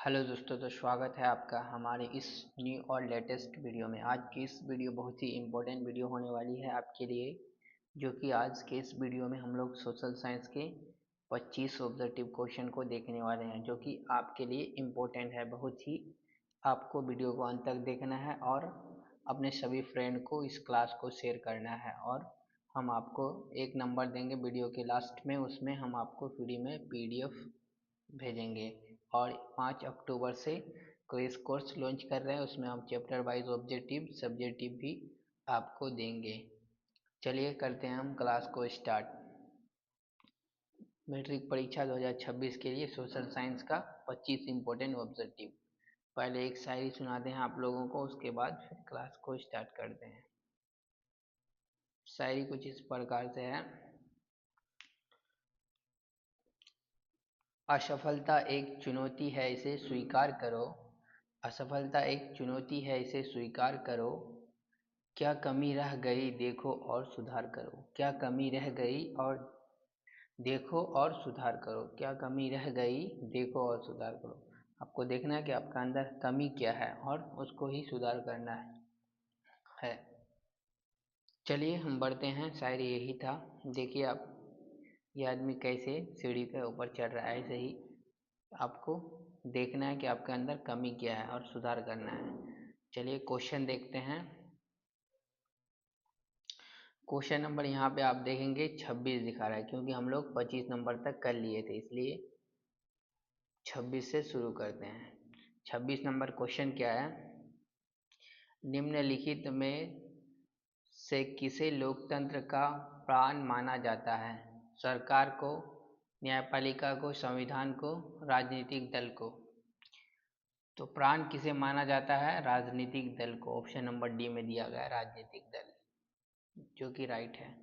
Hello दोस्तों, तो स्वागत है आपका हमारे इस न्यू और लेटेस्ट वीडियो में। आज की इस वीडियो बहुत ही इम्पोर्टेंट वीडियो होने वाली है आपके लिए, जो कि आज के इस वीडियो में हम लोग सोशल साइंस के 25 ऑब्जेक्टिव क्वेश्चन को देखने वाले हैं, जो कि आपके लिए इम्पोर्टेंट है बहुत ही। आपको वीडियो को अंत तक देखना है और अपने सभी फ्रेंड को इस क्लास को शेयर करना है। और हम आपको एक नंबर देंगे वीडियो के लास्ट में, उसमें हम आपको फ्री में PDF भेजेंगे। और 5 अक्टूबर से क्रेश कोर्स लॉन्च कर रहे हैं, उसमें हम चैप्टर वाइज ऑब्जेक्टिव सब्जेक्टिव भी आपको देंगे। चलिए करते हैं हम क्लास को स्टार्ट। मैट्रिक परीक्षा 2026 के लिए सोशल साइंस का 25 इम्पोर्टेंट ऑब्जेक्टिव। पहले एक शायरी सुनाते हैं आप लोगों को, उसके बाद फिर क्लास को स्टार्ट करते हैं। शायरी कुछ इस प्रकार से है। असफलता एक चुनौती है, इसे स्वीकार करो। असफलता एक चुनौती है, इसे स्वीकार करो। क्या कमी रह गई देखो और सुधार करो। क्या कमी रह गई और देखो और सुधार करो। क्या कमी रह गई देखो और सुधार करो। आपको देखना है कि आपका अंदर कमी क्या है और उसको ही सुधार करना है। चलिए हम बढ़ते हैं। शायरी यही था। देखिए आप, ये आदमी कैसे सीढ़ी के ऊपर चढ़ रहा है, ऐसे ही आपको देखना है कि आपके अंदर कमी क्या है और सुधार करना है। चलिए क्वेश्चन देखते हैं। क्वेश्चन नंबर यहाँ पे आप देखेंगे 26 दिखा रहा है, क्योंकि हम लोग 25 नंबर तक कर लिए थे, इसलिए 26 से शुरू करते हैं। 26 नंबर क्वेश्चन क्या है? निम्नलिखित में से किसे लोकतंत्र का प्राण माना जाता है? सरकार को, न्यायपालिका को, संविधान को, राजनीतिक दल को? तो प्राण किसे माना जाता है? राजनीतिक दल को। ऑप्शन नंबर डी में दिया गया है राजनीतिक दल, जो कि राइट है।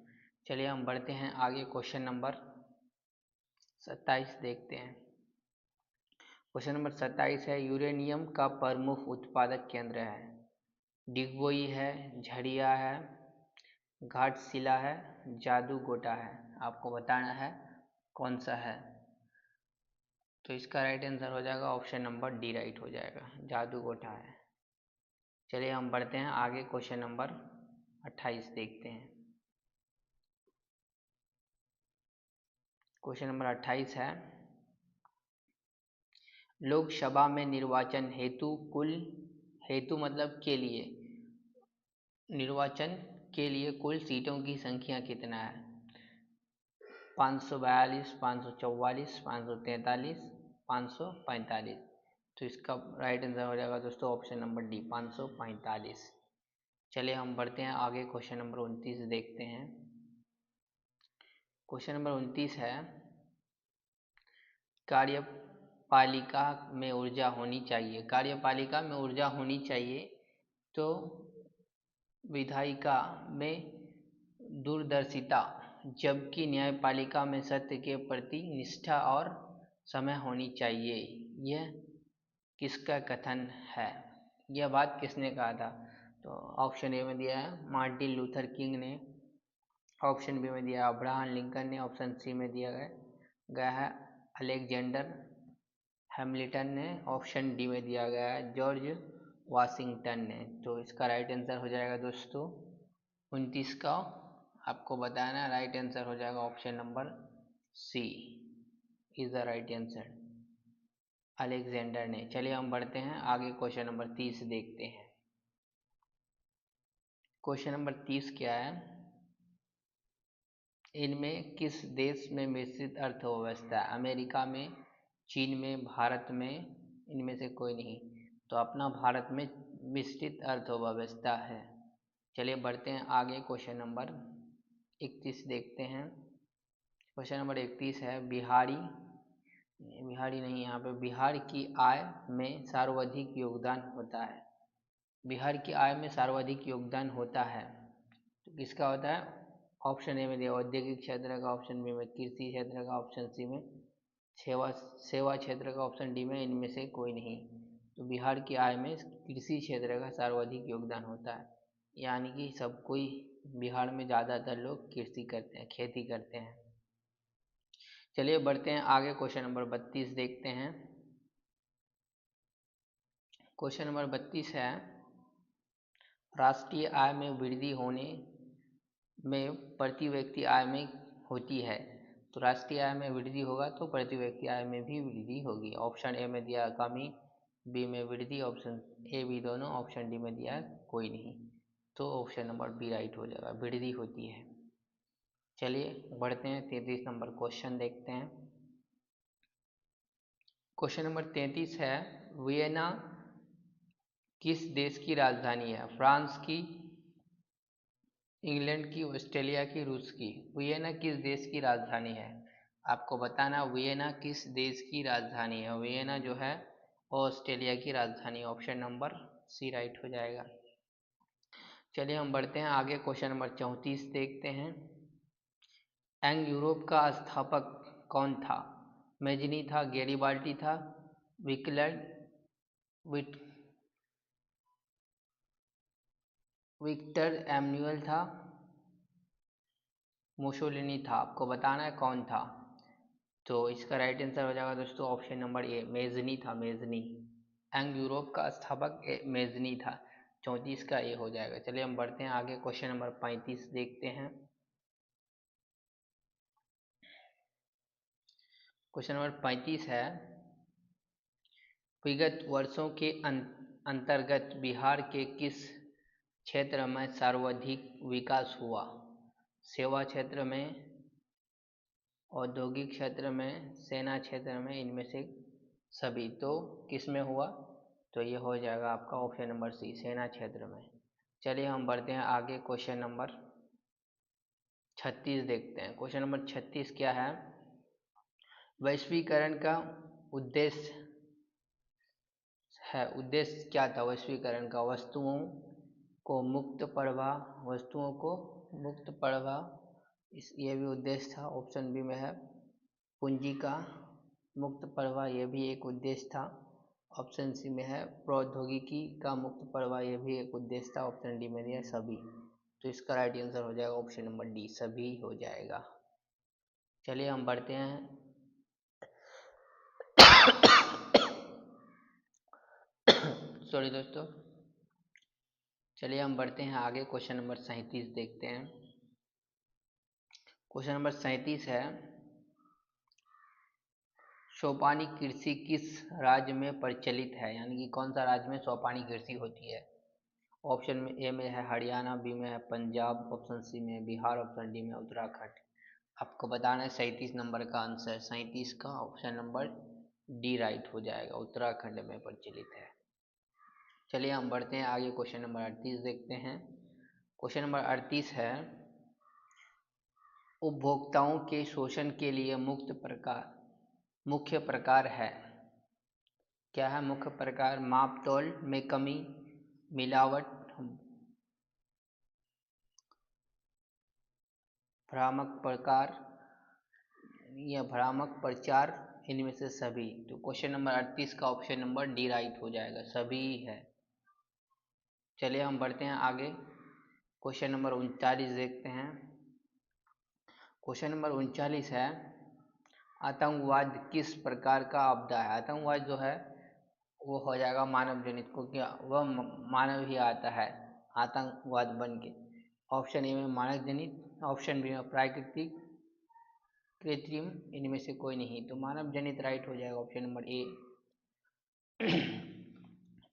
चलिए हम बढ़ते हैं आगे। क्वेश्चन नंबर 27 देखते हैं। क्वेश्चन नंबर 27 है, यूरेनियम का प्रमुख उत्पादक केंद्र है? डिगबोई है, झरिया है, घाटशिला है, जादूगोटा है? आपको बताना है कौन सा है। तो इसका राइट आंसर हो जाएगा ऑप्शन नंबर डी, राइट हो जाएगा, जादूगोटा है। चलिए हम बढ़ते हैं आगे। क्वेश्चन नंबर 28 देखते हैं। क्वेश्चन नंबर 28 है, लोकसभा में निर्वाचन हेतु कुल, हेतु मतलब के लिए, निर्वाचन के लिए कुल सीटों की संख्या कितना है? 542, 544, 543, 545? तो इसका राइट आंसर हो जाएगा दोस्तों ऑप्शन नंबर डी, 545। चलिए हम बढ़ते हैं आगे। क्वेश्चन नंबर 29 देखते हैं। क्वेश्चन नंबर 29 है, कार्यपालिका में ऊर्जा होनी चाहिए। कार्यपालिका में ऊर्जा होनी चाहिए तो विधायिका में दूरदर्शिता, जबकि न्यायपालिका में सत्य के प्रति निष्ठा और समय होनी चाहिए। यह किसका कथन है? यह बात किसने कहा था? तो ऑप्शन ए में दिया है मार्टिन लूथर किंग ने, ऑप्शन बी में दिया है अब्राहम लिंकन ने, ऑप्शन सी में दिया गया है अलेक्जेंडर हैमिल्टन ने, ऑप्शन डी में दिया गया है जॉर्ज वाशिंगटन ने। तो इसका राइट आंसर हो जाएगा दोस्तों 29 का, आपको बताना राइट आंसर हो जाएगा option number C is the right answer, Alexander ने। चलिए हम बढ़ते हैं आगे। क्वेश्चन नंबर 30 देखते हैं। क्वेश्चन नंबर 30 क्या है, इनमें किस देश में मिश्रित अर्थव्यवस्था है? अमेरिका में, चीन में, भारत में? इनमें से कोई नहीं। तो अपना भारत में मिश्रित अर्थव्यवस्था है। चलिए बढ़ते हैं आगे। क्वेश्चन नंबर 31 देखते हैं। क्वेश्चन नंबर 31 है, बिहारी, बिहारी नहीं, यहाँ पे बिहार की आय में सर्वाधिक योगदान होता है। बिहार की आय में सर्वाधिक योगदान होता है तो किसका होता है? ऑप्शन ए में दिया औद्योगिक क्षेत्र का, ऑप्शन बी में कृषि क्षेत्र का, ऑप्शन सी में सेवा सेवा क्षेत्र का, ऑप्शन डी में इनमें से कोई नहीं। तो बिहार की आय में कृषि क्षेत्र का सर्वाधिक योगदान होता है, यानी कि सब कोई बिहार में ज़्यादातर लोग कृषि करते हैं, खेती करते हैं। चलिए बढ़ते हैं आगे। क्वेश्चन नंबर 32 देखते हैं। क्वेश्चन नंबर 32 है, राष्ट्रीय आय में वृद्धि होने में प्रति व्यक्ति आय में होती है। तो राष्ट्रीय आय में वृद्धि होगा तो प्रति व्यक्ति आय में भी वृद्धि होगी। ऑप्शन ए में दिया कमी, बी में वृद्धि, ऑप्शन ए बी दोनों, ऑप्शन डी में दिया कोई नहीं। तो ऑप्शन नंबर बी राइट हो जाएगा, वृद्धि होती है। चलिए बढ़ते हैं 33 नंबर क्वेश्चन देखते हैं। क्वेश्चन नंबर 33 है, वियना किस देश की राजधानी है? फ्रांस की, इंग्लैंड की, ऑस्ट्रेलिया की, रूस की? वियना किस देश की राजधानी है? आपको बताना वियना किस देश की राजधानी है। वियना जो है ऑस्ट्रेलिया की राजधानी। ऑप्शन नंबर सी राइट हो जाएगा। चलिए हम बढ़ते हैं आगे, क्वेश्चन नंबर 34 देखते हैं। यंग यूरोप का स्थापक कौन था? मेजनी था, गैरीबाल्डी था, विक्टर एम्यूअल था, मुसोलिनी था? आपको बताना है कौन था। तो इसका राइट आंसर हो जाएगा दोस्तों ऑप्शन नंबर ए, मेजनी था, मेजनी। यंग यूरोप का स्थापक मेजनी था। 34 का ए हो जाएगा। चलिए हम बढ़ते हैं आगे, क्वेश्चन नंबर 35 देखते हैं। क्वेश्चन नंबर 35 है, विगत वर्षों के अंतर्गत बिहार के किस क्षेत्र में सर्वाधिक विकास हुआ? सेवा क्षेत्र में, औद्योगिक क्षेत्र में, सेना क्षेत्र में, इनमें से सभी? तो किस में हुआ? तो ये हो जाएगा आपका ऑप्शन नंबर सी, सेना क्षेत्र में। चलिए हम बढ़ते हैं आगे, क्वेश्चन नंबर 36 देखते हैं। क्वेश्चन नंबर 36 क्या है? वैश्वीकरण का उद्देश्य उद्देश्य क्या था वैश्वीकरण का? वस्तुओं को मुक्त प्रवाह, वस्तुओं को मुक्त प्रवाह, ये भी उद्देश्य था। ऑप्शन बी में है पूंजी का मुक्त प्रवाह, ये भी एक उद्देश्य था। ऑप्शन सी में है प्रौद्योगिकी का मुक्त प्रवाह, ये भी एक उद्देश्य था। ऑप्शन डी में दिया सभी। तो इसका राइट आंसर हो जाएगा ऑप्शन नंबर डी, सभी हो जाएगा। चलिए हम बढ़ते हैं सॉरी दोस्तों। चलिए हम बढ़ते हैं आगे, क्वेश्चन नंबर 37 देखते हैं। क्वेश्चन नंबर 37 है, सोपानी कृषि किस राज्य में प्रचलित है? यानी कि कौन सा राज्य में सोपानी कृषि होती है? ऑप्शन में ए में है हरियाणा, बी में है पंजाब, ऑप्शन सी में है बिहार, ऑप्शन डी में उत्तराखंड। आपको बताना है 37 नंबर का आंसर। 37 का ऑप्शन नंबर डी राइट हो जाएगा, उत्तराखंड में प्रचलित है। चलिए हम बढ़ते हैं आगे, क्वेश्चन नंबर 38 देखते हैं। क्वेश्चन नंबर 38 है, उपभोक्ताओं के शोषण के लिए मुख्य प्रकार है? क्या है मुख्य प्रकार? मापतोल में कमी, मिलावट, भ्रामक प्रकार या भ्रामक प्रचार, इनमें से सभी? तो क्वेश्चन नंबर 38 का ऑप्शन नंबर डी राइट हो जाएगा, सभी है। चलिए हम बढ़ते हैं आगे, क्वेश्चन नंबर 39 देखते हैं। क्वेश्चन नंबर 39 है, आतंकवाद किस प्रकार का आपदा है? आतंकवाद जो है वो हो जाएगा मानव जनित, क्योंकि वह मानव ही आता है आतंकवाद बन के। ऑप्शन ए में मानव जनित, ऑप्शन बी में प्राकृतिक, कृत्रिम, इनमें से कोई नहीं। तो मानव जनित राइट हो जाएगा ऑप्शन नंबर ए।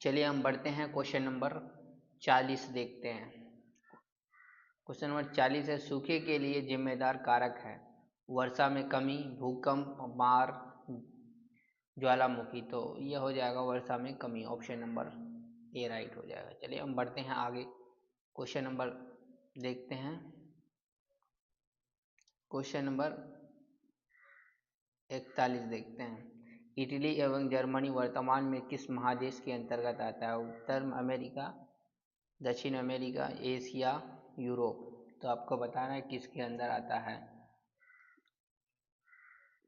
चलिए हम बढ़ते हैं, क्वेश्चन नंबर 40 देखते हैं। क्वेश्चन नंबर 40 है, सूखे के लिए जिम्मेदार कारक है? वर्षा में कमी, भूकंप, मार, ज्वालामुखी? तो यह हो जाएगा वर्षा में कमी, ऑप्शन नंबर ए राइट हो जाएगा। चलिए हम बढ़ते हैं आगे, क्वेश्चन नंबर देखते हैं। क्वेश्चन नंबर 41 देखते हैं। इटली एवं जर्मनी वर्तमान में किस महादेश के अंतर्गत आता है? उत्तर अमेरिका, दक्षिण अमेरिका, एशिया, यूरोप? तो आपको बताना है किसके अंदर आता है,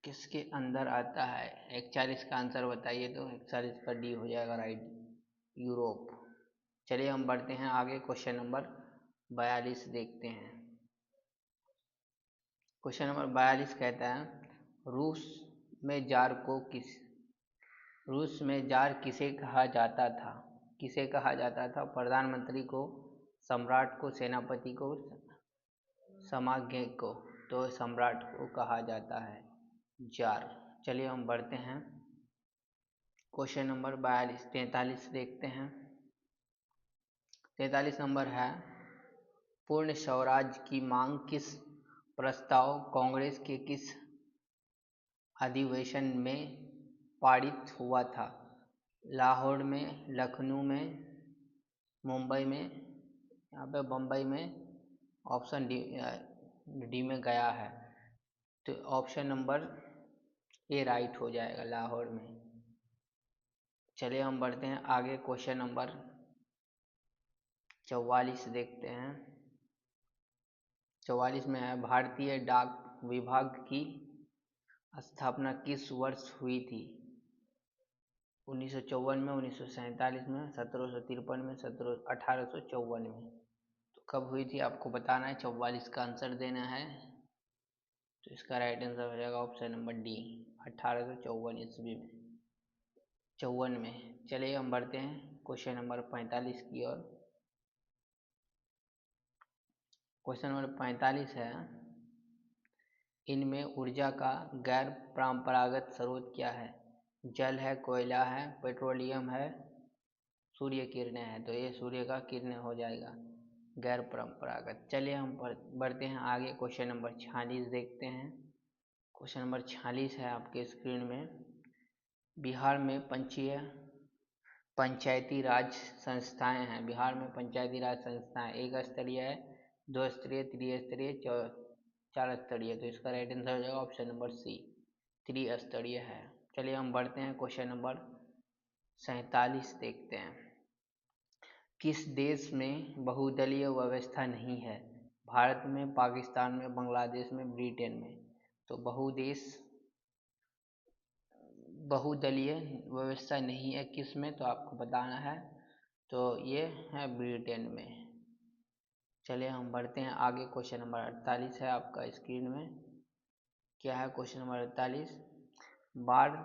किसके अंदर आता है। 41 का आंसर बताइए। तो 41 का डी हो जाएगा राइट, यूरोप। चलिए हम बढ़ते हैं आगे, क्वेश्चन नंबर 42 देखते हैं। क्वेश्चन नंबर 42 कहता है, रूस में जार किसे कहा जाता था? किसे कहा जाता था? प्रधानमंत्री को, सम्राट को, सेनापति को, समाज्ञ को। तो सम्राट को कहा जाता है जार। चलिए हम बढ़ते हैं क्वेश्चन नंबर 43 देखते हैं। 43 नंबर है, पूर्ण स्वराज की मांग किस प्रस्ताव कांग्रेस के किस अधिवेशन में पारित हुआ था? लाहौर में, लखनऊ में, मुंबई में, यहाँ पे बम्बई में, ऑप्शन डी में गया है। तो ऑप्शन नंबर ए राइट हो जाएगा, लाहौर में। चलिए हम बढ़ते हैं आगे, क्वेश्चन नंबर 44 देखते हैं। 44 में है, भारतीय डाक विभाग की स्थापना किस वर्ष हुई थी? 1954 में, 1947 में, 1753 में, 1854 में। तो कब हुई थी आपको बताना है, 44 का आंसर देना है। तो इसका राइट आंसर हो जाएगा ऑप्शन नंबर डी, 1854 ईस्वी में, 54 में। चलिए हम बढ़ते हैं क्वेश्चन नंबर 45 की ओर। क्वेश्चन नंबर 45 है, इनमें ऊर्जा का गैर परंपरागत स्रोत क्या है? जल है, कोयला है, पेट्रोलियम है, सूर्य किरणें हैं। तो ये सूर्य का किरणें हो जाएगा गैर परंपरागत। चलिए हम बढ़ते हैं आगे, क्वेश्चन नंबर 46 देखते हैं। क्वेश्चन नंबर 46 है आपके स्क्रीन में, बिहार में पंचायती राज संस्थाएं हैं। बिहार में पंचायती राज संस्थाएं एक स्तरीय है, दो स्तरीय, त्रिस्तरीय, चार स्तरीय। तो इसका राइट आंसर हो जाएगा ऑप्शन नंबर सी, त्रिस्तरीय है। चलिए हम बढ़ते हैं क्वेश्चन नंबर 47 देखते हैं। किस देश में बहुदलीय व्यवस्था नहीं है? भारत में, पाकिस्तान में, बांग्लादेश में, ब्रिटेन में। तो बहुदलीय व्यवस्था नहीं है किस में? तो आपको बताना है। तो ये है ब्रिटेन में। चलिए हम बढ़ते हैं आगे, क्वेश्चन नंबर 48 है आपका स्क्रीन में। क्या है क्वेश्चन नंबर 48? बाढ़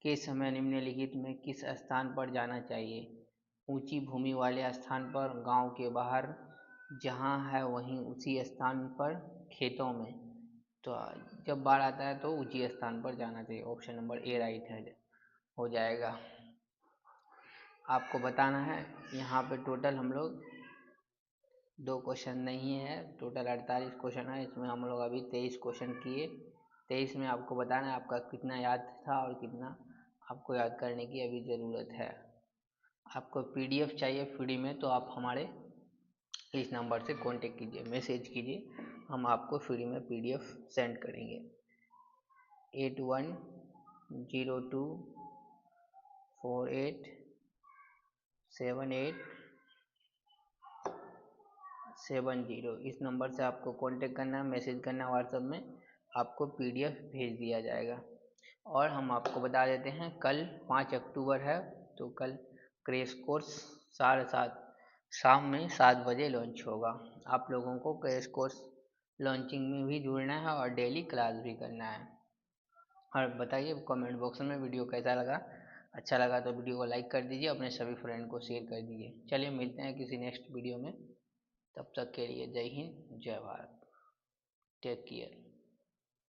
के समय निम्नलिखित में किस स्थान पर जाना चाहिए? ऊंची भूमि वाले स्थान पर, गांव के बाहर, जहां है वहीं उसी स्थान पर, खेतों में। तो जब बाढ़ आता है तो ऊंची स्थान पर जाना चाहिए, ऑप्शन नंबर ए राइट है हो जाएगा। आपको बताना है यहाँ पे टोटल हम लोग 2 क्वेश्चन नहीं है, टोटल 48 क्वेश्चन है। इसमें हम लोग अभी 23 क्वेश्चन किए। 23 में आपको बताना है आपका कितना याद था और कितना आपको याद करने की अभी ज़रूरत है। आपको पीडीएफ चाहिए फ्री में, तो आप हमारे इस नंबर से कांटेक्ट कीजिए, मैसेज कीजिए, हम आपको फ्री में पीडीएफ सेंड करेंगे। 8102487870 इस नंबर से आपको कांटेक्ट करना है, मैसेज करना है व्हाट्सएप में, आपको पीडीएफ भेज दिया जाएगा। और हम आपको बता देते हैं कल 5 अक्टूबर है, तो कल क्रैश कोर्स 7:30 शाम में 7 बजे लॉन्च होगा। आप लोगों को क्रैश कोर्स लॉन्चिंग में भी जुड़ना है और डेली क्लास भी करना है। और बताइए कमेंट बॉक्स में वीडियो कैसा लगा। अच्छा लगा तो वीडियो को लाइक कर दीजिए, अपने सभी फ्रेंड को शेयर कर दीजिए। चलिए मिलते हैं किसी नेक्स्ट वीडियो में, तब तक के लिए जय हिंद, जय भारत, टेक केयर।